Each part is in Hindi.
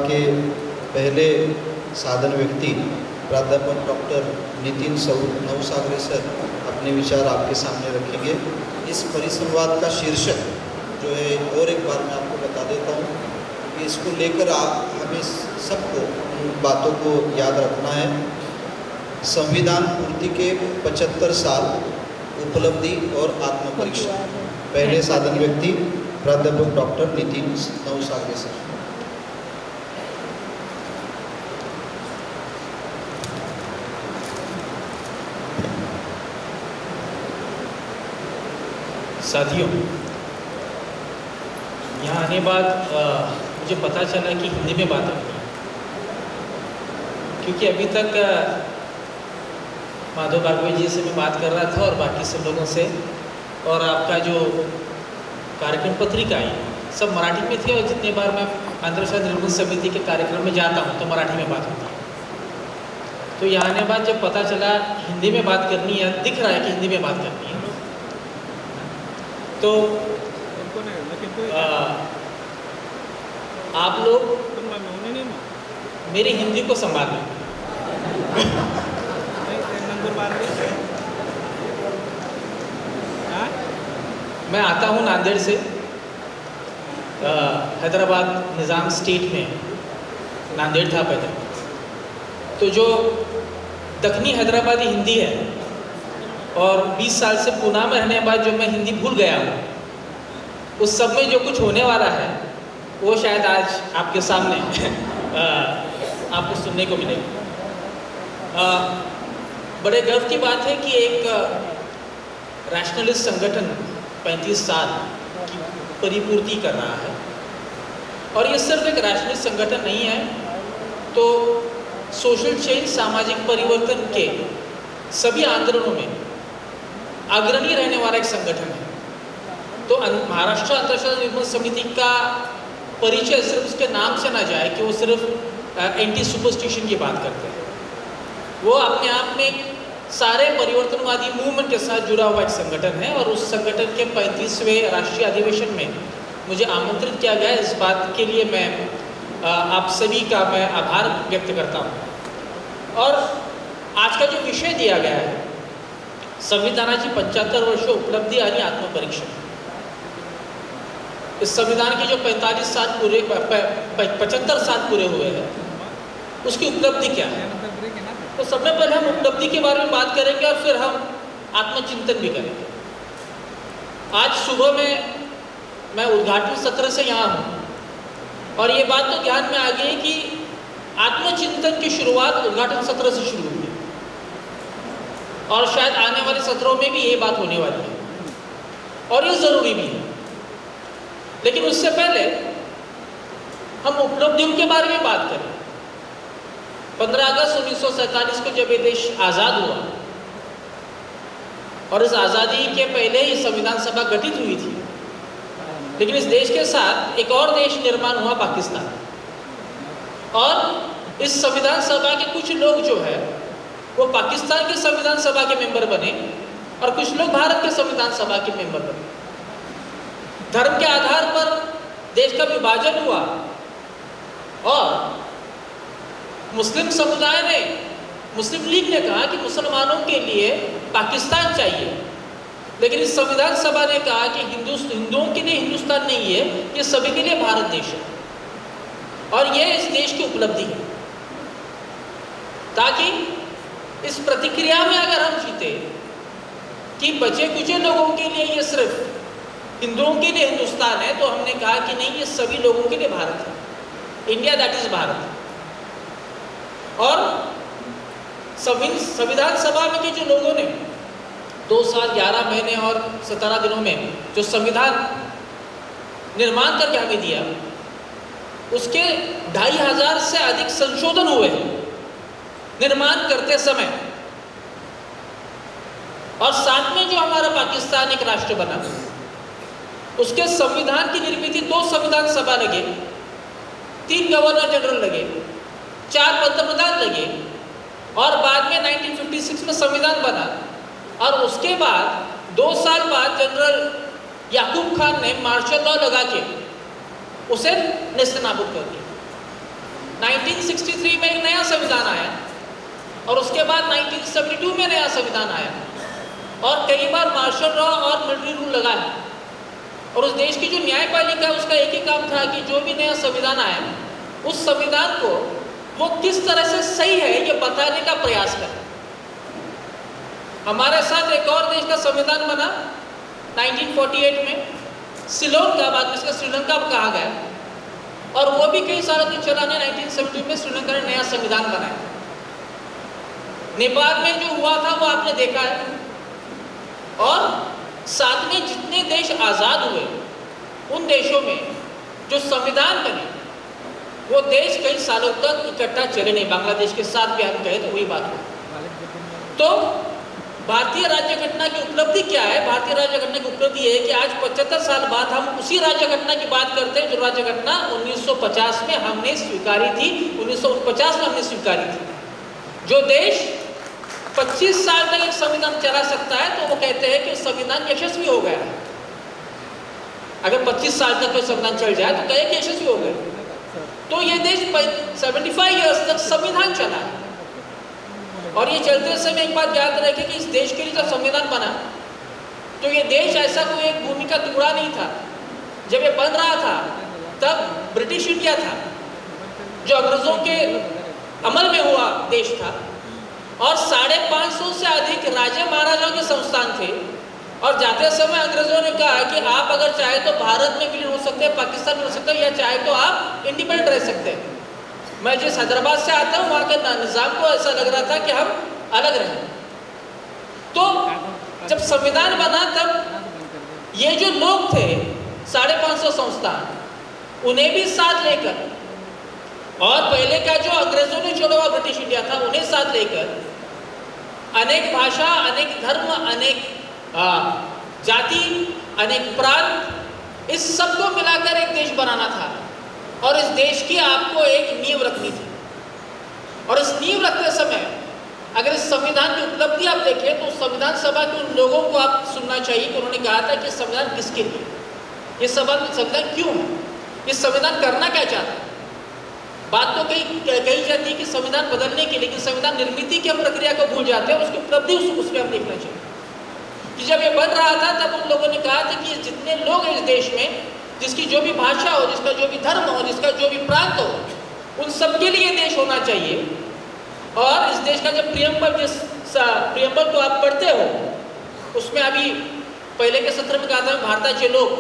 के पहले साधन व्यक्ति प्राध्यापक डॉक्टर नितिन नवसागरे सर अपने विचार आपके सामने रखेंगे। इस परिसंवाद का शीर्षक जो है और एक बार मैं आपको बता देता हूँ कि इसको लेकर हमें सबको उन बातों को याद रखना है। संविधान पूर्ति के 75 साल, उपलब्धि और आत्मपरीक्षा। पहले साधन व्यक्ति प्राध्यापक डॉक्टर नितिन नवसागरे सर। साथियों, यहाँ आने बाद मुझे पता चला कि हिंदी में बात करनी है, क्योंकि अभी तक माधव भागवत जी से मैं बात कर रहा था और बाकी सब लोगों से, और आपका जो कार्यक्रम पत्रिका आई सब मराठी में थी, और जितने बार मैं आंध्र प्रदेश निर्गुण समिति के कार्यक्रम में जाता हूँ तो मराठी में बात होती है। तो यहाँ आने बाद जब पता चला हिंदी में बात करनी है, दिख रहा है कि हिंदी में बात करनी है, तो आप लोग मेरी हिंदी को संभाल लें। मैं आता हूँ नांदेड़ से। हैदराबाद निज़ाम स्टेट में नांदेड़ था पहले। तो जो दक्षिणी हैदराबादी हिंदी है, और 20 साल से पूना में रहने के बाद जो मैं हिंदी भूल गया हूँ, उस सब में जो कुछ होने वाला है वो शायद आज आपके सामने आपको सुनने को मिलेगा। बड़े गर्व की बात है कि एक रैशनलिस्ट संगठन 35 साल की परिपूर्ति कर रहा है, और ये सिर्फ एक रैशनलिस्ट संगठन नहीं है, तो सोशल चेंज, सामाजिक परिवर्तन के सभी आंदोलनों में अग्रणी रहने वाला एक संगठन है। तो महाराष्ट्र अंतरराष्ट्रीय निर्गुण समिति का परिचय सिर्फ उसके नाम से ना जाए कि वो सिर्फ एंटी सुपरस्टिशन की बात करते हैं। वो अपने आप में सारे परिवर्तनवादी मूवमेंट के साथ जुड़ा हुआ एक संगठन है, और उस संगठन के 35वें राष्ट्रीय अधिवेशन में मुझे आमंत्रित किया गया। इस बात के लिए मैं आप सभी का मैं आभार व्यक्त करता हूँ। और आज का जो विषय दिया गया है, संविधानाची 75 वर्ष उपलब्धी आणि आत्मपरीक्षा। इस संविधान के जो 45 साल पूरे 75 साल पूरे हुए हैं, उसकी उपलब्धि क्या है। तो सबसे पहले हम उपलब्धि के बारे में बात करेंगे और फिर हम आत्मचिंतन भी करेंगे। आज सुबह में मैं उद्घाटन सत्र से यहाँ हूँ, और ये बात तो ध्यान में आ गई कि आत्मचिंतन की शुरुआत उद्घाटन सत्र से शुरू हुई, और शायद आने वाले सत्रों में भी ये बात होने वाली है, और ये ज़रूरी भी है। लेकिन उससे पहले हम उपलब्धियों के बारे में बात करें। 15 अगस्त 1947 को जब ये देश आज़ाद हुआ, और इस आज़ादी के पहले ही संविधान सभा गठित हुई थी, लेकिन इस देश के साथ एक और देश निर्माण हुआ, पाकिस्तान। और इस संविधान सभा के कुछ लोग जो है वो पाकिस्तान के संविधान सभा के मेंबर बने, और कुछ लोग भारत के संविधान सभा के मेंबर बने। धर्म के आधार पर देश का विभाजन हुआ, और मुस्लिम समुदाय ने, मुस्लिम लीग ने कहा कि मुसलमानों के लिए पाकिस्तान चाहिए, लेकिन इस संविधान सभा ने कहा कि हिंदुओं के लिए हिंदुस्तान नहीं है, ये सभी के लिए भारत देश है, और ये इस देश की उपलब्धि है। ताकि इस प्रतिक्रिया में अगर हम जीते कि बचे कुचे लोगों के लिए ये सिर्फ हिंदुओं के लिए हिंदुस्तान है, तो हमने कहा कि नहीं, ये सभी लोगों के लिए भारत है। India that is Bharat. और संविधान सभा में के जो लोगों ने 2 साल 11 महीने और 17 दिनों में जो संविधान निर्माण करके हमें दिया, उसके 2500 से अधिक संशोधन हुए निर्माण करते समय। और साथ में जो हमारा पाकिस्तान एक राष्ट्र बना, उसके संविधान की निर्मित 2 संविधान सभा लगे, 3 गवर्नर जनरल लगे, 4 पंतप्रधान लगे, और बाद में 1956 में संविधान बना। और उसके बाद 2 साल बाद जनरल याकूब खान ने मार्शल लॉ लगा के उसे नेस्तनाबूद कर दिया। 1963 में एक नया संविधान आया और उसके बाद 1972 में नया संविधान आया और कई बार मार्शल लॉ और मिलिट्री रूल लगा है। और उस देश की जो न्यायपालिका उसका एक ही काम था कि जो भी नया संविधान आया उस संविधान को वो किस तरह से सही है ये बताने का प्रयास करें। हमारे साथ एक और देश का संविधान बना 1948 में, सिलोन का, बाद में इसका श्रीलंका कहा गया, और वो भी कई सालों तक चला ने 1970 में श्रीलंका ने नया संविधान बनाया। नेपाल में जो हुआ था वो आपने देखा है। और साथ में जितने देश आज़ाद हुए उन देशों में जो संविधान बने वो देश कई सालों तक इकट्ठा चले नहीं। बांग्लादेश के साथ भी हम कहे तो वही बात हो। तो भारतीय राज्य घटना की उपलब्धि क्या है? भारतीय राज्य घटना की उपलब्धि ये है कि आज 75 साल बाद हम उसी राज्य घटना की बात करते हैं जो राज्य घटना 1950 में हमने स्वीकारी थी, 1949 में हमने स्वीकारी थी। जो देश 25 साल तक एक संविधान चला सकता है तो वो कहते हैं कि संविधान यशस्वी हो गया। अगर 25 साल तक कोई संविधान चल जाए तो कहे कि यशस्वी हो गया। तो ये देश 75 ईयर्स तक संविधान चला। और ये चलते समय एक बात याद रखें कि इस देश के लिए जब संविधान बना तो ये देश ऐसा कोई एक भूमि का टुकड़ा नहीं था। जब ये बन रहा था तब ब्रिटिश इंडिया था जो अंग्रेजों के अमल में हुआ देश था और 550 से अधिक राजा महाराजाओं के संस्थान थे। और जाते समय अंग्रेजों ने कहा कि आप अगर चाहे तो भारत में विलीन हो सकते हैं, पाकिस्तान में हो सकते हैं, या चाहे तो आप इंडिपेंडेंट रह सकते हैं। मैं जिस हैदराबाद से आता हूँ वहाँ के निज़ाम को ऐसा लग रहा था कि हम अलग रहें। तो जब संविधान बना तब ये जो लोग थे 550 संस्थान उन्हें भी साथ लेकर और पहले का जो अंग्रेजों ने छोड़ा हुआ ब्रिटिश इंडिया था उन्हें साथ लेकर अनेक भाषा, अनेक धर्म, अनेक जाति, अनेक प्रांत, इस सब को मिलाकर एक देश बनाना था। और इस देश की आपको एक नींव रखनी थी। और इस नींव रखते समय अगर इस संविधान की उपलब्धि आप देखें तो संविधान सभा के उन लोगों को आप सुनना चाहिए कि उन्होंने कहा था कि संविधान किसके लिए, ये संविधान क्यों है, ये संविधान करना क्या चाहता है। बात तो कही जाती है कि संविधान बदलने की, लेकिन संविधान निर्मित की हम प्रक्रिया को भूल जाते हैं, उसकी उपलब्धि उसमें हम देखना चाहिए। कि जब ये बन रहा था तब उन लोगों ने कहा था कि जितने लोग हैं इस देश में, जिसकी जो भी भाषा हो, जिसका जो भी धर्म हो, जिसका जो भी प्रांत हो, उन सबके लिए देश होना चाहिए। और इस देश का जब प्रियम्बल को आप पढ़ते हो उसमें अभी पहले के सत्र में कहा था भारताचे लोग,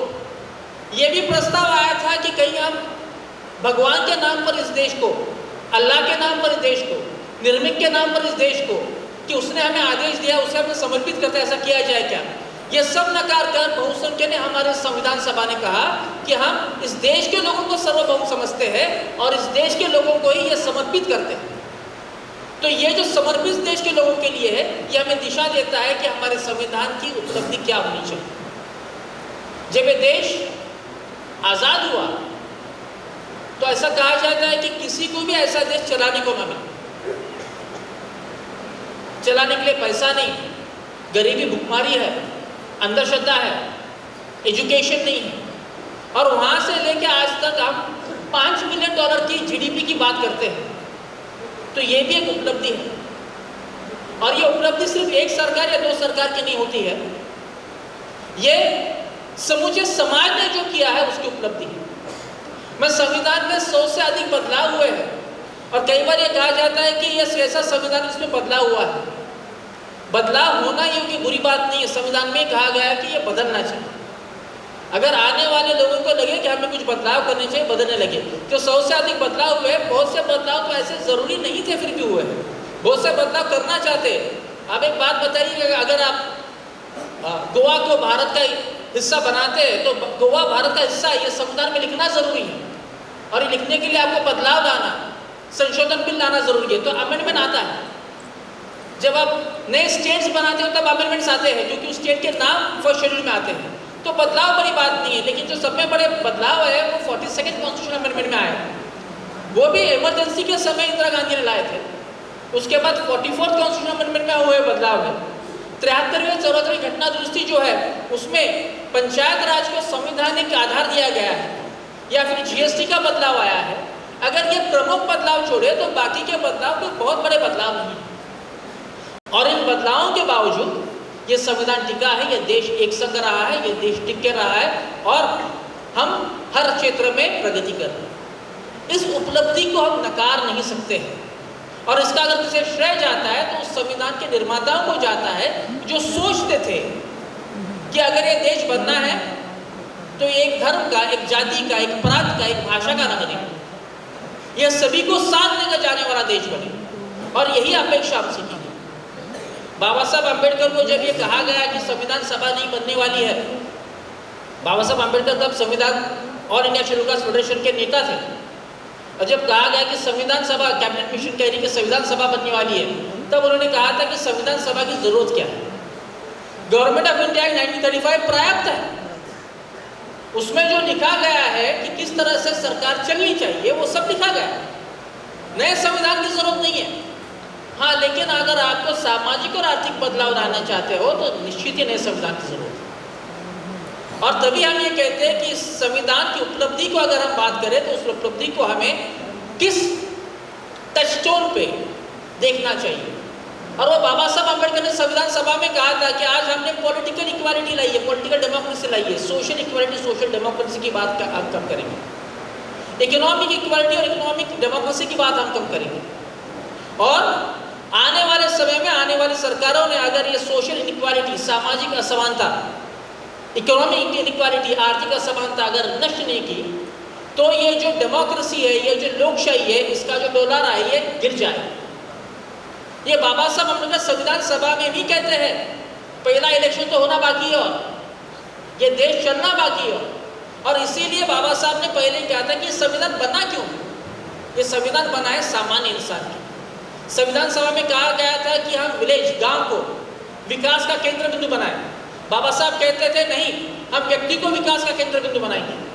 ये भी प्रस्ताव आया था कि कहीं हम भगवान के नाम पर इस देश को, अल्लाह के नाम पर इस देश को, निर्मित के नाम पर इस देश को, कि उसने हमें आदेश दिया उसे हमें समर्पित करते, ऐसा किया जाए क्या। ये सब नकार कर बहुसंख्यक ने हमारे संविधान सभा ने कहा कि हम इस देश के लोगों को सर्वभौम समझते हैं और इस देश के लोगों को ही ये समर्पित करते हैं। तो ये जो समर्पित देश के लोगों के लिए है, ये हमें दिशा देता है कि हमारे संविधान की उपलब्धि क्या होनी चाहिए। जब ये देश आज़ाद हुआ तो ऐसा कहा जाता है कि किसी को भी ऐसा देश चलाने को न मिले। चलाने के लिए पैसा नहीं, गरीबी भुखमरी है, अंधश्रद्धा है, एजुकेशन नहीं है, और वहाँ से लेके आज तक हम $5 मिलियन की जीडीपी की बात करते हैं। तो ये भी एक उपलब्धि है। और ये उपलब्धि सिर्फ एक सरकार या दो सरकार की नहीं होती है, ये समूचे समाज ने जो किया है उसकी उपलब्धि है। मैं संविधान में 100 से अधिक बदलाव हुए हैं और कई बार ये कहा जाता है कि ये ऐसा संविधान इसमें बदलाव हुआ है। बदलाव होना ये कोई बुरी बात नहीं है। संविधान में कहा गया है कि ये बदलना चाहिए। अगर आने वाले लोगों को लगे कि हमें कुछ बदलाव करने चाहिए, बदलने लगे। जो 100 से अधिक बदलाव हुए, बहुत से बदलाव तो ऐसे ज़रूरी नहीं थे फिर भी हुए हैं, बहुत से बदलाव करना चाहते हैं। आप एक बात बताइए, अगर आप गोवा को भारत का हिस्सा बनाते हैं तो गोवा भारत का हिस्सा है, ये संविधान में लिखना ज़रूरी है। और ये लिखने के लिए आपको बदलाव लाना, संशोधन बिल लाना ज़रूरी है। तो अमेंडमेंट आता है। जब आप नए स्टेट्स बनाते हो तब अमेंडमेंट्स आते हैं, क्योंकि उस स्टेट के नाम फर्स्ट शेड्यूल में आते हैं। तो बदलाव बड़ी बात नहीं है, लेकिन जो सब में बड़े बदलाव है वो 42nd कॉन्स्टिट्यूशन अमेंडमेंट में आए। वो भी इमरजेंसी के समय इंदिरा गांधी ने लाए थे। उसके बाद 44th कॉन्स्टिट्यूशन अमेंडमेंट में हुए बदलाव है। 73वीं और 74वीं घटना दुरुस्ती जो है उसमें पंचायत राज को संवैधानिक आधार दिया गया है, या फिर जीएसटी का बदलाव आया है। अगर ये प्रमुख बदलाव छोड़े तो बाकी के बदलाव कोई बहुत बड़े बदलाव नहीं है। और इन बदलावों के बावजूद ये संविधान टिका है, ये देश एक संग रहा है, ये देश टिक के रहा है और हम हर क्षेत्र में प्रगति कर रहे हैं। इस उपलब्धि को हम नकार नहीं सकते हैं और इसका अगर किसी श्रेय जाता है तो उस संविधान के निर्माताओं को जाता है जो सोचते थे कि अगर ये देश बनना है तो एक धर्म का, एक जाति का, एक प्रांत का, एक भाषा का न बने, यह सभी को साथ लेकर जाने वाला देश बने। और यही अपेक्षा हमसे की गई। बाबा साहब अम्बेडकर को जब ये कहा गया कि संविधान सभा नहीं बनने वाली है, बाबा साहब अम्बेडकर तब संविधान all India schedule caste federation के नेता थे, और जब कहा गया कि संविधान सभा, कैबिनेट मिशन कह रही कि संविधान सभा बनने वाली है, तब उन्होंने कहा था कि संविधान सभा की जरूरत क्या है। गवर्नमेंट ऑफ इंडिया 1935 पर्याप्त है, उसमें जो लिखा गया है कि किस तरह से सरकार चलनी चाहिए वो सब लिखा गया है। नए संविधान की जरूरत नहीं है। हाँ, लेकिन अगर आपको सामाजिक और आर्थिक बदलाव लाना चाहते हो तो निश्चित ही नए संविधान की जरूरत है। और तभी हम ये कहते हैं कि संविधान की उपलब्धि को अगर हम बात करें तो उस उपलब्धि को हमें किस टचस्टोन पे देखना चाहिए। और वो बाबा साहब अम्बेडकर ने संविधान सभा में कहा था कि आज हमने पॉलिटिकल इक्वालिटी लाई है, पॉलिटिकल डेमोक्रेसी लाई है, सोशल इक्वालिटी, सोशल डेमोक्रेसी की बात हम कब करेंगे, इकोनॉमिक इक्वालिटी और इकोनॉमिक डेमोक्रेसी की बात हम कब करेंगे। और आने वाले समय में आने वाली सरकारों ने अगर ये सोशल इनइक्वालिटी, सामाजिक असमानता, इकोनॉमिक इनइक्वालिटी, आर्थिक असमानता अगर नष्ट नहीं की तो ये जो डेमोक्रेसी है, ये जो लोकशाही है, इसका जो डोलारा है ये गिर जाए। ये बाबा साहब अम्बेडकर संविधान सभा में भी कहते हैं पहला इलेक्शन तो होना बाकी है और ये देश चलना बाकी है। और इसीलिए बाबा साहब ने पहले कहा था कि संविधान बना क्यों, ये संविधान बना है सामान्य इंसान के। संविधान सभा में कहा गया था कि हम विलेज, गांव को विकास का केंद्र बिंदु बनाएं। बाबा साहब कहते थे नहीं, हम व्यक्ति को विकास का केंद्र बिंदु बनाएंगे,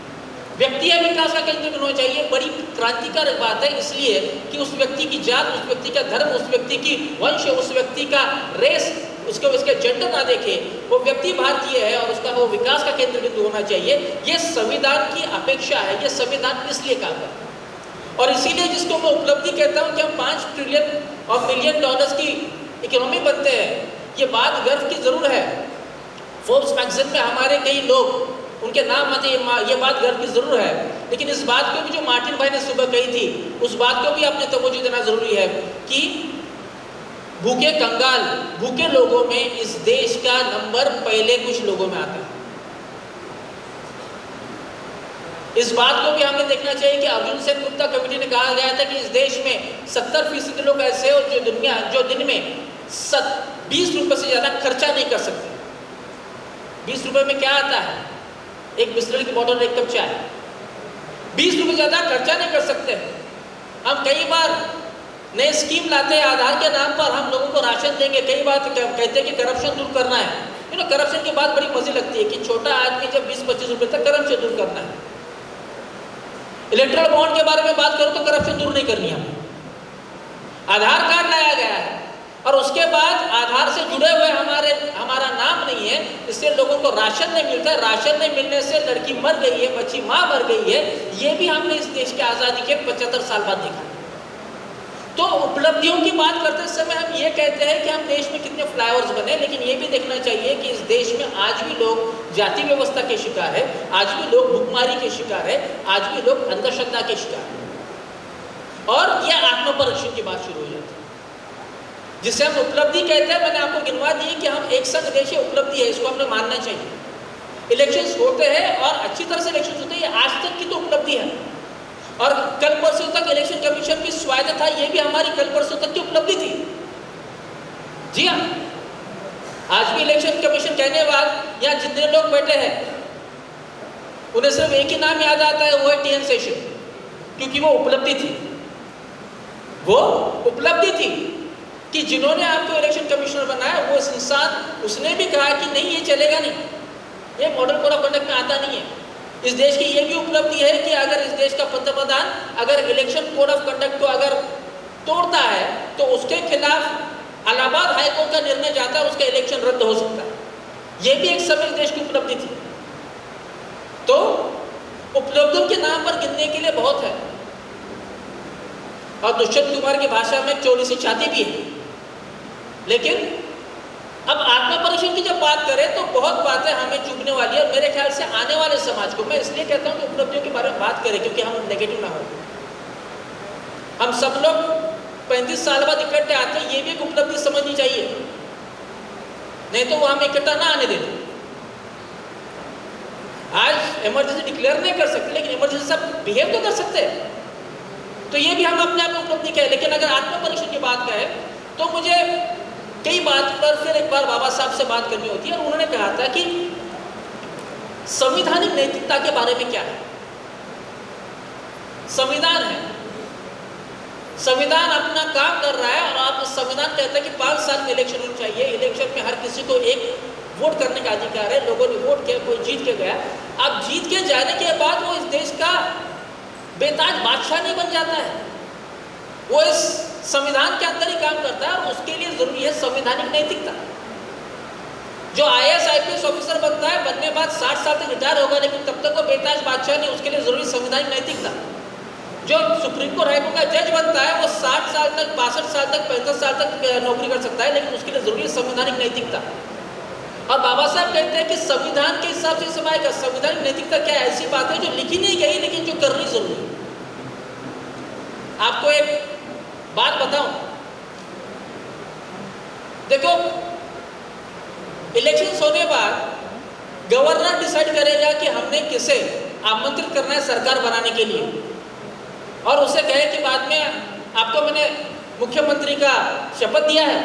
व्यक्ति है विकास का केंद्र बिंदु होना चाहिए। बड़ी क्रांतिकारक बात है, इसलिए कि उस व्यक्ति की जात, उस व्यक्ति का धर्म, उस व्यक्ति की वंश, उस व्यक्ति का रेस, उसके जेंडर ना देखे, वो व्यक्ति भारतीय है और उसका वो विकास का केंद्र बिंदु होना चाहिए। ये संविधान की अपेक्षा है, ये संविधान इसलिए काम करता है। और इसीलिए जिसको मैं उपलब्धि कहता हूँ कि हम 5 ट्रिलियन और मिलियन डॉलर्स की इकोनॉमी बनते हैं, ये बात गर्व की जरूर है। फोर्ब्स मैगजीन में हमारे कई लोग, उनके नाम आते, ये बात गर्व की जरूर है। लेकिन इस बात को भी जो मार्टिन भाई ने सुबह कही थी, उस बात को भी आपने तवज्जो देना जरूरी है कि भूखे कंगाल, भूखे लोगों में इस देश का नंबर पहले कुछ लोगों में आता है। इस बात को भी हमें देखना चाहिए कि अर्जुन सेन गुप्ता कमेटी ने कहा गया था कि इस देश में 70% लोग ऐसे हो जो दिन में 20 रुपये से ज़्यादा खर्चा नहीं कर सकते। 20 रुपये में क्या आता है, एक बिस्लरी की बोतल, एक कप चाय। 20 रुपये ज़्यादा खर्चा नहीं कर सकते। हम कई बार नए स्कीम लाते हैं, आधार के नाम पर हम लोगों को राशन देंगे, कई बार कहते हैं कि करप्शन दूर करना है। करप्शन की बात बड़ी मजे लगती है कि छोटा आदमी जब 20-25 रुपये तक करप्शन दूर करना है। इलेक्ट्रल बॉन्ड के बारे में बात करो तो करप्शन दूर नहीं करनी है। आधार कार्ड लाया गया है और उसके बाद आधार से जुड़े हुए हमारा नाम नहीं है, इससे लोगों को राशन नहीं मिलता है। राशन नहीं मिलने से लड़की मर गई है, बच्ची माँ मर गई है। ये भी हमने इस देश के आज़ादी के 75 साल बाद देखा। तो उपलब्धियों की बात करते समय हम ये कहते हैं कि हम देश में कितने फ्लाईओवर्स बने, लेकिन ये भी देखना चाहिए कि इस देश में आज भी लोग जाति व्यवस्था के शिकार है, आज भी लोग भुखमारी के शिकार है, आज भी लोग अंधश्रद्धा के शिकार है। और यह आत्मपरीक्षण की बात शुरू हो जाती है, जिसे हम उपलब्धि कहते हैं। मैंने आपको गिनवा दी कि हम एक संघ देश उपलब्धि है, इसको हमें मानना चाहिए। इलेक्शंस होते हैं और अच्छी तरह से इलेक्शंस होते हैं, आज तक की तो उपलब्धि है। और कल परसों तक इलेक्शन कमीशन की स्वायत्ता था, ये भी हमारी कल परसों तक की उपलब्धि थी। जी हाँ, आज भी इलेक्शन कमीशन कहने बाद यहाँ जितने लोग बैठे हैं उन्हें सिर्फ एक ही नाम याद आता है, वो है TN सेशन, क्योंकि वो उपलब्धि थी। वो उपलब्धि थी कि जिन्होंने आपको इलेक्शन कमिश्नर बनाया वो इंसान, उसने भी कहा कि नहीं ये चलेगा नहीं, ये मॉडल कोड ऑफ कंडक्ट में आता नहीं है। इस देश की ये भी उपलब्धि है कि अगर इस देश का पंतप्रधान अगर इलेक्शन कोड ऑफ कंडक्ट को अगर तोड़ता है तो उसके खिलाफ इलाहाबाद हाईकोर्ट का निर्णय जाता है, उसका इलेक्शन रद्द हो सकता है। ये भी एक समय इस देश की उपलब्धि थी। तो उपलब्धियों के नाम पर गिनने के लिए बहुत है। और दुष्यंत कुमार की भाषा में चोरी सी छाती भी है। लेकिन अब आत्म परीक्षण की जब बात करें तो बहुत बातें हमें चुभने वाली है, और मेरे ख्याल से आने वाले समाज को मैं इसलिए कहता हूँ कि उपलब्धियों के बारे में बात करें, क्योंकि हम नेगेटिव ना हो। हम सब लोग 35 साल बाद इकट्ठे आते हैं, ये भी एक उपलब्धि समझनी चाहिए, नहीं तो वो हम इकट्ठा ना आने देते। आज इमरजेंसी डिक्लेयर नहीं कर सकते, लेकिन इमरजेंसी सब बिहेव तो कर सकते हैं, तो ये भी हम अपने आप में उपलब्धि कहें। लेकिन अगर आत्म परीक्षण की बात करें तो मुझे कई बात पर फिर एक बार बाबा साहब से बात करनी होती है, और उन्होंने कहा था कि संवैधानिक नैतिकता के बारे में क्या है। संविधान है, संविधान अपना काम कर रहा है, और आप संविधान कहता है कि 5 साल में इलेक्शन होना चाहिए। इलेक्शन में हर किसी को एक वोट करने का अधिकार है। लोगों ने वोट किया, कोई जीत के गया। अब जीत के जाने के बाद वो इस देश का बेताज बादशाह नहीं बन जाता है, वो इस संविधान के अंदर ही काम करता है, और उसके लिए जरूरी है संवैधानिक नैतिकता। जो IAS IPS ऑफिसर बनता है, बनने बाद 60 साल तक रिटायर होगा, लेकिन तब तक वो बेताज बादशाह नहीं, उसके लिए जरूरी संवैधानिक नैतिकता। जो सुप्रीम कोर्ट हाईकोर्ट का जज बनता है, वो 60 साल तक, 62 साल तक, 65 साल तक नौकरी कर सकता है, लेकिन उसके लिए जरूरी है संवैधानिक नैतिकता। और बाबा साहब कहते हैं कि संविधान के हिसाब से समाज का संवैधानिक नैतिकता क्या है? ऐसी बात है जो लिखी नहीं गई, लेकिन जो करनी जरूरी है। आपको एक बात बताऊं, देखो, इलेक्शन होने बाद गवर्नर डिसाइड करेगा कि हमने किसे आमंत्रित करना है सरकार बनाने के लिए, और उसे कहे कि बाद में आपको मैंने मुख्यमंत्री का शपथ दिया है,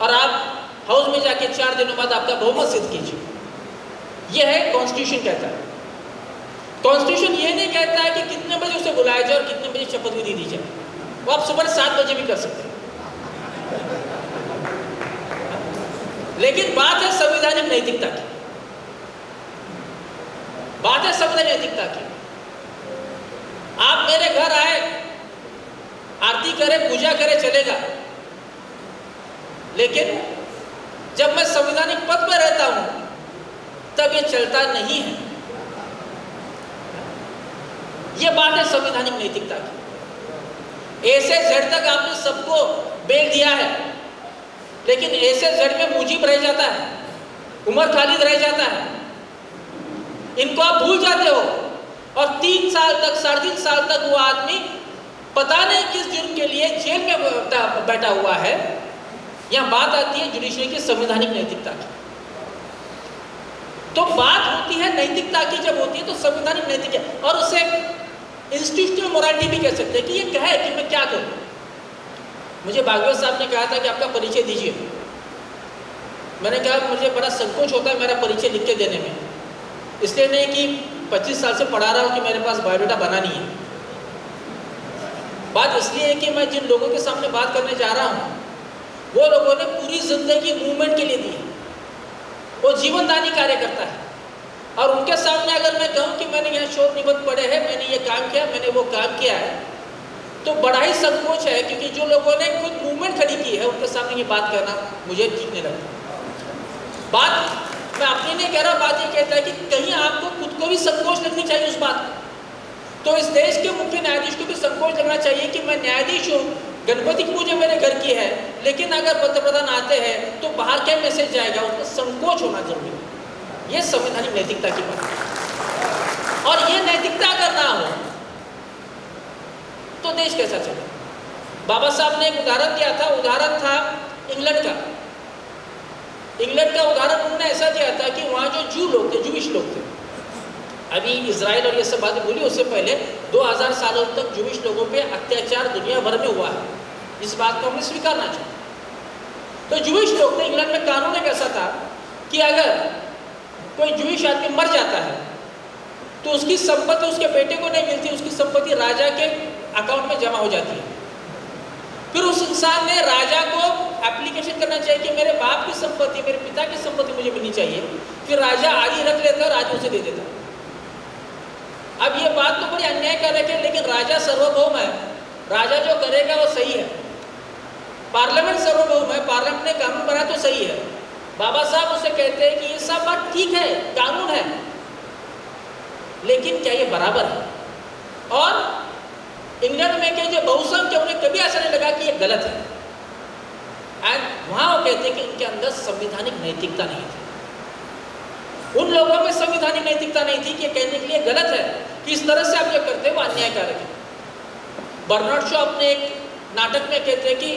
और आप हाउस में जाके 4 दिनों बाद आपका बहुमत सिद्ध कीजिए। यह है कॉन्स्टिट्यूशन कहता है। कॉन्स्टिट्यूशन ये नहीं कहता है कि कितने बजे उसे बुलाया जाए और कितने बजे शपथ विधि दी जाए। वो आप सुबह 7 बजे भी कर सकते हैं। लेकिन बात है संवैधानिक नैतिकता की, बात है संवैधानिक नैतिकता की। आप मेरे घर आए, आरती करे, पूजा करे, चलेगा, लेकिन जब मैं संवैधानिक पद पर रहता हूं तब ये चलता नहीं है। ये बात है संवैधानिक नैतिकता की। ए से जेड तक आपने सबको बेल दिया है, लेकिन ए से जेड में मुजीब रह जाता है, उमर खालिद रह जाता है, इनको आप भूल जाते हो, और 3 साल तक, 3.5 साल तक वो आदमी पता नहीं किस जुर्म के लिए जेल में बैठा हुआ है। यहां बात आती है जुडिशरी की संवैधानिक नैतिकता की। तो बात होती है नैतिकता की, जब होती है तो संवैधानिक नैतिक है, और उसे इंस्टीट्यूशनल मोरालिटी भी कह सकते हैं कि ये कहे कि मैं क्या करूं। मुझे भागवत साहब ने कहा था कि आपका परिचय दीजिए। मैंने कहा मुझे बड़ा संकोच होता है मेरा परिचय लिख के देने में, इसलिए नहीं कि 25 साल से पढ़ा रहा हूं कि मेरे पास बायोडाटा बना नहीं है। बात इसलिए है कि मैं जिन लोगों के सामने बात करने जा रहा हूं, वो लोगों ने पूरी जिंदगी मूवमेंट के लिए दी है, वो जीवनदानी कार्य करता है, और उनके सामने अगर मैं कहूं कि मैंने यहाँ शोध निबंध पढ़े हैं, मैंने ये काम किया, मैंने वो काम किया है, तो बड़ा ही संकोच है, क्योंकि जो लोगों ने खुद मूवमेंट खड़ी की है उनके सामने ये बात करना मुझे ठीक नहीं लगता। बात मैं अपनी नहीं कह रहा, बात ये कहता है कि कहीं आपको खुद को भी संकोच लगनी चाहिए उस बात को। तो इस देश के मुख्य न्यायाधीश को भी संकोच लगना चाहिए कि मैं न्यायाधीश हूँ, गणपति की पूजा मेरे घर की है, लेकिन अगर पंतप्रधान आते हैं तो बाहर क्या मैसेज जाएगा, उसमें संकोच होना जरूरी है। ये संवैधानिक नैतिकता की बात है, और ये नैतिकता अगर ना हो तो देश कैसा चले। बाबा साहब ने एक उदाहरण दिया था, उदाहरण था इंग्लैंड का। इंग्लैंड का उदाहरण उन्होंने ऐसा दिया था कि वहाँ जो जू लोग थे, जूइश लोग थे, अभी इजराइल और ये सब बातें बोली, उससे पहले 2000 सालों तक जूइश लोगों पे अत्याचार दुनिया भर में हुआ है। इस बात को हमें स्वीकारना चाहिए। तो जूइश लोग थे, इंग्लैंड में कानून एक ऐसा था कि अगर कोई जूइश आदमी मर जाता है तो उसकी संपत्ति उसके बेटे को नहीं मिलती, उसकी संपत्ति राजा के अकाउंट में जमा हो जाती है। फिर उस इंसान ने राजा को एप्लीकेशन करना चाहिए कि मेरे बाप की संपत्ति, मेरे पिता की संपत्ति मुझे मिलनी चाहिए। फिर राजा आधी रख लेता और राजा उसे दे देता। अब ये बात तो बड़ी अन्याय कर रहे, लेकिन राजा सार्वभौम है, राजा जो करेगा वो सही है। पार्लियामेंट सार्वभौम है, पार्लियामेंट ने कानून बनाया तो सही है। बाबा साहब उसे कहते हैं कि ये सब बात ठीक है, कानून है, लेकिन क्या ये बराबर है? और इंग्लैंड में के जो बहुसंख्य, उन्हें कभी गलत है। एंड वहाँ वो कहते हैं कि इनके अंदर संवैधानिक नैतिकता नहीं थी। उन लोगों में संवैधानिक नैतिकता नहीं थी कि कहने के लिए गलत है कि इस तरह से आप जो करते हैं वो अन्यायकारक है। बर्नार्ड शॉ अपने एक नाटक में कहते हैं कि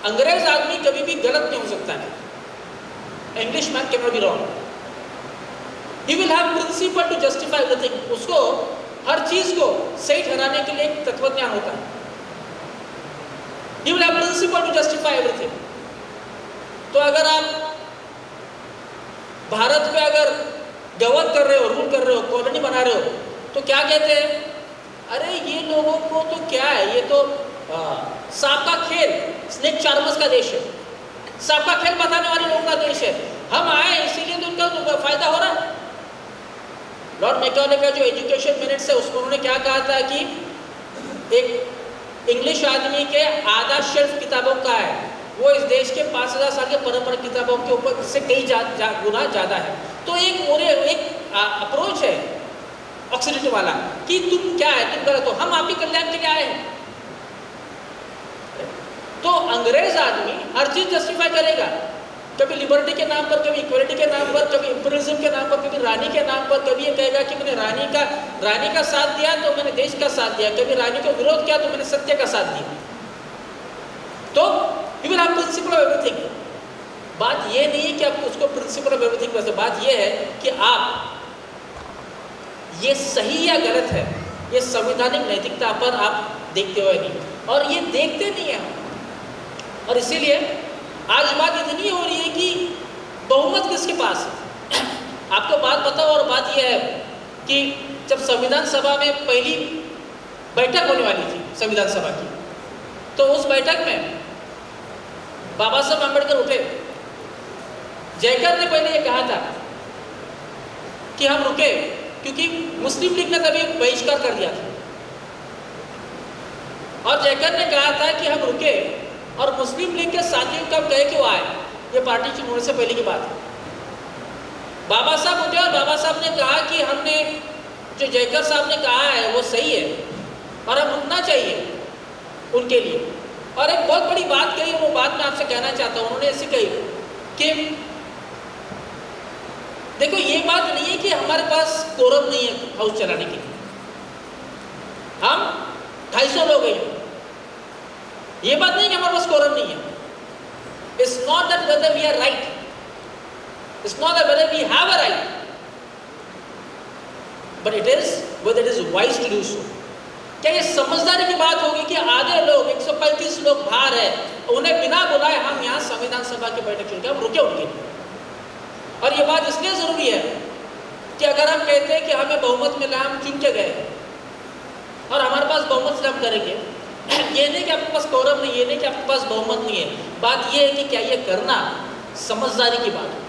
अंग्रेज आदमी कभी भी गलत नहीं हो सकता है। English man can not be wrong. He will have principle to justify everything. उसको हर चीज को सही ठहराने के लिए एक तत्वज्ञान होता है। He will have principle to justify everything. तो अगर आप भारत में अगर गवर्न कर रहे हो, रूल कर रहे हो, कॉलोनी बना रहे हो, तो क्या कहते हैं, अरे ये लोगों को तो क्या है, ये तो सांप का खेल, स्नेक चार्मर्स का देश है, सांप का खेल बताने वाले लोगों का देश है। हम आए इसीलिए तो उनका फायदा हो रहा है। लॉर्ड मैकॉले का जो एजुकेशन मिनट्स है उसमें उन्होंने क्या कहा था कि एक इंग्लिश आदमी के आधा शेल्फ किताबों का है, वो इस देश के 5000 साल के परंपरा किताबों के ऊपर से कई गुना ज़्यादा है। तो एक अप्रोच है ऑक्सीडेंट वाला कि तुम क्या है, तुम गलत हो, हम आप ही कल्याण के लिए आए हैं। तो अंग्रेज आदमी हर चीज जस्टिफाई करेगा, कभी लिबर्टी के नाम पर, कभी इक्वलिटी के नाम पर, कभी इंपीरियलिज्म के नाम पर, कभी रानी के नाम पर। कभी ये कहेगा कि मैंने रानी का साथ दिया तो मैंने देश का साथ दिया, कभी रानी को विरोध किया तो मैंने सत्य का साथ दिया। तो you will have principle of everything. बात ये नहीं है कि आप उसको प्रिंसिपल ऑफ एवरीथिंग कहते, बात ये है कि आप ये सही या गलत है, ये संवैधानिक नैतिकता पर आप देखते हो या नहीं, और ये देखते नहीं है हम। और इसीलिए आज बात इतनी हो रही है कि बहुमत किसके पास है। आपको बात बताओ, और बात यह है कि जब संविधान सभा में पहली बैठक होने वाली थी संविधान सभा की, तो उस बैठक में बाबा साहब अम्बेडकर उठे। जयकर ने पहले ये कहा था कि हम रुके, क्योंकि मुस्लिम लीग ने तभी बहिष्कार कर दिया था, और जयकर ने कहा था कि हम रुके और मुस्लिम लीग के साथियों को हम कहे कि वो आए। ये पार्टी चुनाव होने से पहले की बात है। बाबा साहब उठे और बाबा साहब ने कहा कि हमने जो जयकर साहब ने कहा है वो सही है और हम रुकना चाहिए उनके लिए। और एक बहुत बड़ी बात कही, वो बात मैं आपसे कहना चाहता हूँ। उन्होंने ऐसी कही कि देखो, ये बात नहीं है कि हमारे पास कोरम नहीं है हाउस चलाने के लिए, हम 250 लोग हैं। ये बात नहीं कि हमारे पास कोरम नहीं है। It's not that whether we are right, it's not that whether we have a right, but it is whether it is wise to do so. क्या ये समझदारी की बात होगी कि आधे लोग 135 लोग बाहर है, उन्हें बिना बुलाए हम यहाँ संविधान सभा की बैठक चुन के हम रुके उनके लिए। और ये बात इसलिए जरूरी है कि अगर हम कहते हैं कि हमें बहुमत मिला, हम चुन के गए और हमारे पास बहुमत से हम करेंगे, ये नहीं कि आपके पास कोरम नहीं, ये नहीं कि आपके पास बहुमत नहीं है। बात ये है कि क्या ये करना समझदारी की बात है।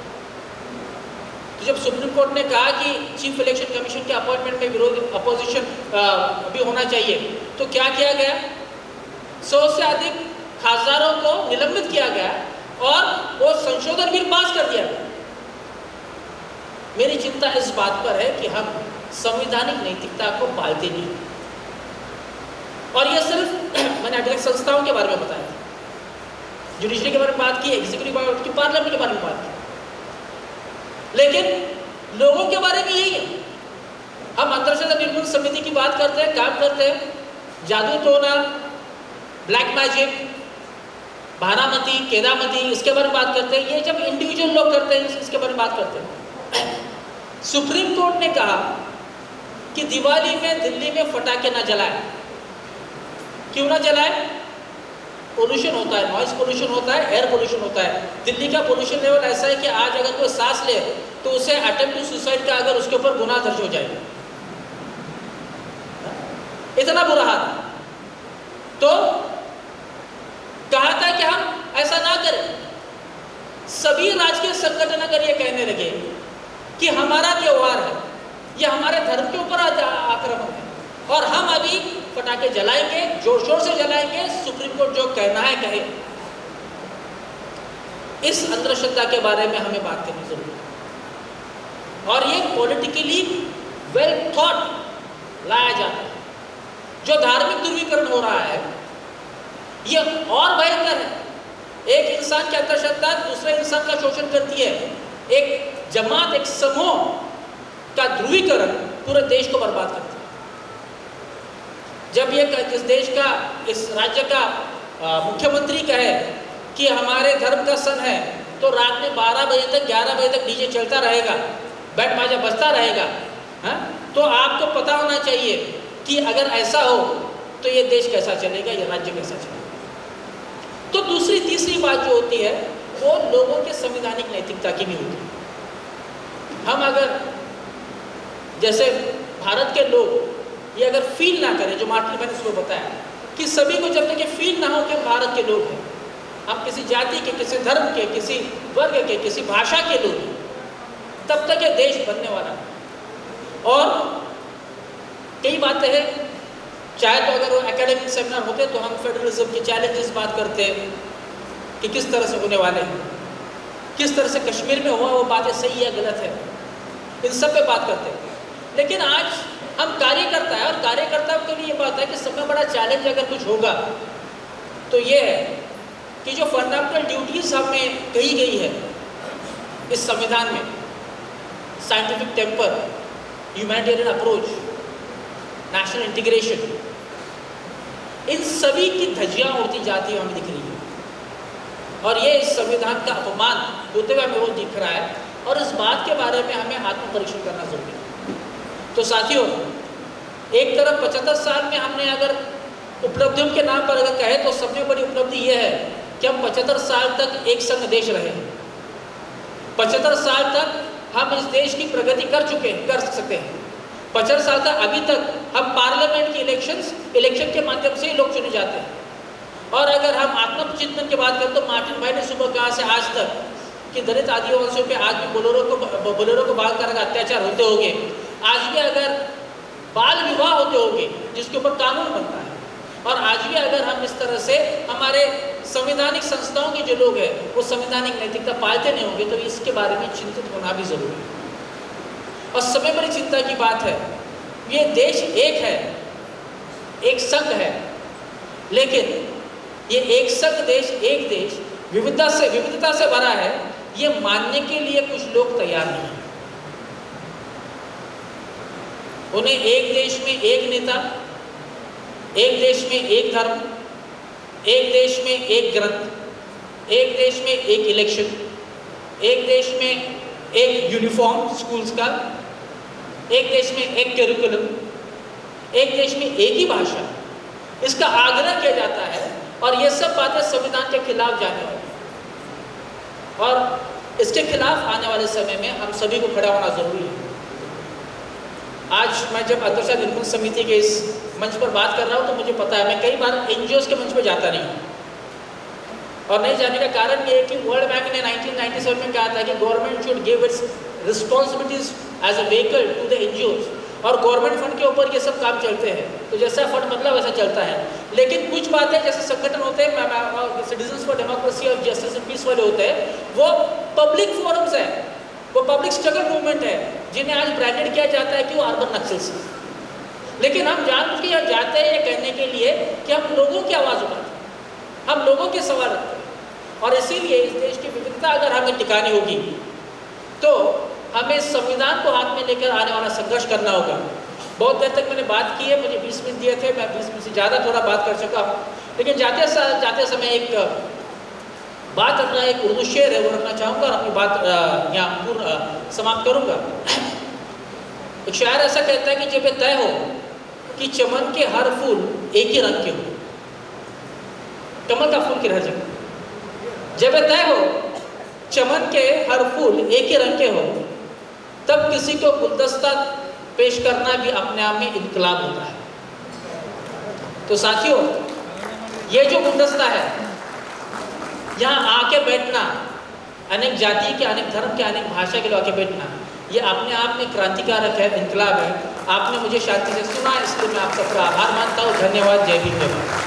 तो जब सुप्रीम कोर्ट ने कहा कि चीफ इलेक्शन कमीशन के अपॉइंटमेंट में विरोध अपोजिशन भी होना चाहिए, तो क्या किया गया, 100 से अधिक खासदारों को निलंबित किया गया और वो संशोधन बिल पास कर दिया गया। मेरी चिंता इस बात पर है कि हम संवैधानिक नैतिकता को पालते नहीं। और ये सिर्फ मैंने अभी संस्थाओं के बारे में बताया, जुडिशरी के बारे में बात की, एग्जीक्यूटिव की, पार्लियामेंट के बारे में बात की, लेकिन लोगों के बारे में यही है। हम अंतरराष्ट्रीय निर्मूलन समिति की बात करते हैं, काम करते हैं, जादू टोना, ब्लैक मैजिक, भानामती, केदामती, इसके बारे में बात करते हैं। ये जब इंडिविजुअल लोग करते हैं इसके बारे में बात करते हैं। सुप्रीम कोर्ट ने कहा कि दिवाली में दिल्ली में फटाके ना जलाए। क्यों ना जलाए? पोल्यूशन होता है, नॉइज पोल्यूशन होता है, एयर पोल्यूशन होता है। दिल्ली का पोल्यूशन लेवल ऐसा है कि आज अगर कोई सांस ले तो उसे अटेम्प्ट टू सुसाइड का अगर उसके ऊपर गुनाह दर्ज हो जाएगा, इतना बुरा हाल। तो कहा था कि हम ऐसा ना करें। सभी राजकीय संगठन अगर ये कहने लगे कि हमारा त्योहार है, ये हमारे धर्म के ऊपर आक्रमण है और हम अभी पटाखे जलाएंगे, जोर शोर से जलाएंगे, सुप्रीम कोर्ट जो कहना है कहे। इस अंधश्रद्धा के बारे में हमें बात करनी जरूरी है और ये पॉलिटिकली वेल थॉट लाया जाता है। जो धार्मिक ध्रुवीकरण हो रहा है ये और भयंकर है। एक इंसान की अंधश्रद्धा दूसरे इंसान का शोषण करती है। एक जमात, एक समूह का ध्रुवीकरण पूरे देश को बर्बाद करती है। जब ये इस देश का, इस राज्य का मुख्यमंत्री कहे कि हमारे धर्म का सन है, तो रात में 12 बजे तक 11 बजे तक डीजे चलता रहेगा, बैंड बाजा बजता रहेगा, हाँ? तो आपको पता होना चाहिए कि अगर ऐसा हो तो ये देश कैसा चलेगा, ये राज्य कैसा चलेगा। तो दूसरी तीसरी बात जो होती है वो लोगों के संवैधानिक नैतिकता की भी होती है। हम अगर, जैसे भारत के लोग ये अगर फील ना करें, जो मार्टिन मैंने इसको बताया कि सभी को जब तक ये फील ना हो कि भारत के लोग हैं, हम किसी जाति के, किसी धर्म के, किसी वर्ग के, किसी भाषा के लोग हैं, तब तक ये देश बनने वाला है। और कई बातें हैं, चाहे तो अगर वो एकेडमिक सेमिनार होते तो हम फेडरलिज्म की चैलेंजेस बात करते हैं कि किस तरह से होने वाले हैं, किस तरह से कश्मीर में हुआ वो बातें सही है गलत है, इन सब पे बात करते हैं। लेकिन आज हम कार्यकर्ता है, और कार्यकर्ताओं के लिए ये बात है कि सबसे बड़ा चैलेंज अगर कुछ होगा तो ये है कि जो फंडामेंटल ड्यूटीज हमें कही गई है इस संविधान में, scientific temper, humanitarian approach, national integration, इन सभी की धज्जियां उड़ती जाती है हमें दिख रही है। और ये इस संविधान का अपमान होते हुए हमें वो दिख रहा है, और इस बात के बारे में हमें आत्मपरीक्षण करना जरूरी है। तो साथियों, एक तरफ 75 साल में हमने अगर उपलब्धियों के नाम पर अगर कहे तो सबसे बड़ी उपलब्धि ये है कि हम 75 साल तक एक संघ देश रहे। 75 साल तक हम इस देश की प्रगति कर सकते हैं। 75 साल तक अभी तक हम पार्लियामेंट की इलेक्शन के माध्यम से ही लोग चुने जाते हैं। और अगर हम आत्मचिंतन की बात करें तो मार्टिन भाई ने सुबह कहा से आज तक कि दलित आदिवासियों पे आज भी बोलेरो को बाल कर अत्याचार होते होंगे, आज भी अगर बाल विवाह होते होंगे जिसके ऊपर कानून बनता है, और आज भी अगर हम इस तरह से हमारे संवैधानिक संस्थाओं के जो लोग हैं वो संवैधानिक नैतिकता पालते नहीं होंगे, तो इसके बारे में चिंतित होना भी जरूरी है। और सबसे बड़ी चिंता की बात है, ये देश एक है, एक संघ है, लेकिन ये एक संघ देश, एक देश विविधता से भरा है, ये मानने के लिए कुछ लोग तैयार नहीं हैं। उन्हें एक देश में एक नेता, एक देश में एक धर्म, एक देश में एक ग्रंथ, एक देश में एक इलेक्शन, एक देश में एक यूनिफॉर्म स्कूल्स का, एक देश में एक करिकुलम, एक देश में एक ही भाषा, इसका आग्रह किया जाता है। और ये सब बातें संविधान के खिलाफ जाने वाली हैं, और इसके खिलाफ आने वाले समय में हम सभी को खड़ा होना जरूरी है। आज मैं जब अंतर्राष्ट्रीय निर्मूलन समिति के इस मंच पर बात कर रहा हूँ तो मुझे पता है मैं कई बार NGOs के मंच पर जाता नहीं हूँ, और नहीं जाने का कारण ये है कि वर्ल्ड बैंक ने 1997 में कहा था कि government should give its responsibilities as a vehicle to the NGOs, और गवर्नमेंट फंड के ऊपर ये सब काम चलते हैं, तो जैसा फंड मतलब वैसा चलता है। लेकिन कुछ बातें जैसे संगठन होते हैं, सिटीजन्स फॉर डेमोक्रेसी और जस्टिस एंड पीस वाले होते हैं, वो पब्लिक फोरम्स है, वो पब्लिक स्ट्रगल मूवमेंट है, जिन्हें आज ब्रांडेड किया जाता है कि वो अर्बन नक्सल्स हैं। लेकिन हम जानबूझ के यहाँ जाते हैं ये कहने के लिए कि हम लोगों की आवाज़ उठाते हैं, हम लोगों के सवाल रखते हैं, और इसीलिए इस देश की विविधता अगर हमें टिकानी होगी तो हमें संविधान को हाथ में लेकर आने वाला संघर्ष करना होगा। बहुत देर तक मैंने बात की है, मुझे 20 मिनट दिए थे, मैं 20 मिनट से ज़्यादा थोड़ा बात कर चुका हूँ, लेकिन जाते समय एक बात अपना एक उर्दू शेर है वो रखना चाहूँगा और अपनी बात यहाँ पूर्ण समाप्त करूँगा। एक शायर ऐसा कहता है कि जब ये तय हो कि चमन के हर फूल एक ही रंग के हो, कमल का फूल किधर जगह, जब ये तय हो चमन के हर फूल एक ही रंग के हो, तब किसी को गुलदस्ता पेश करना भी अपने आप में इनकलाब होता है। तो साथियों, ये जो गुलदस्ता है, यहाँ आके बैठना, अनेक जाति के, अनेक धर्म के, अनेक भाषा के लोग आके बैठना, ये अपने आप में क्रांतिकारक है, इनकलाब है। आपने मुझे शांति से सुना, इसलिए मैं आप सबका आभार मानता हूँ। धन्यवाद। जय हिंद, जय भारत।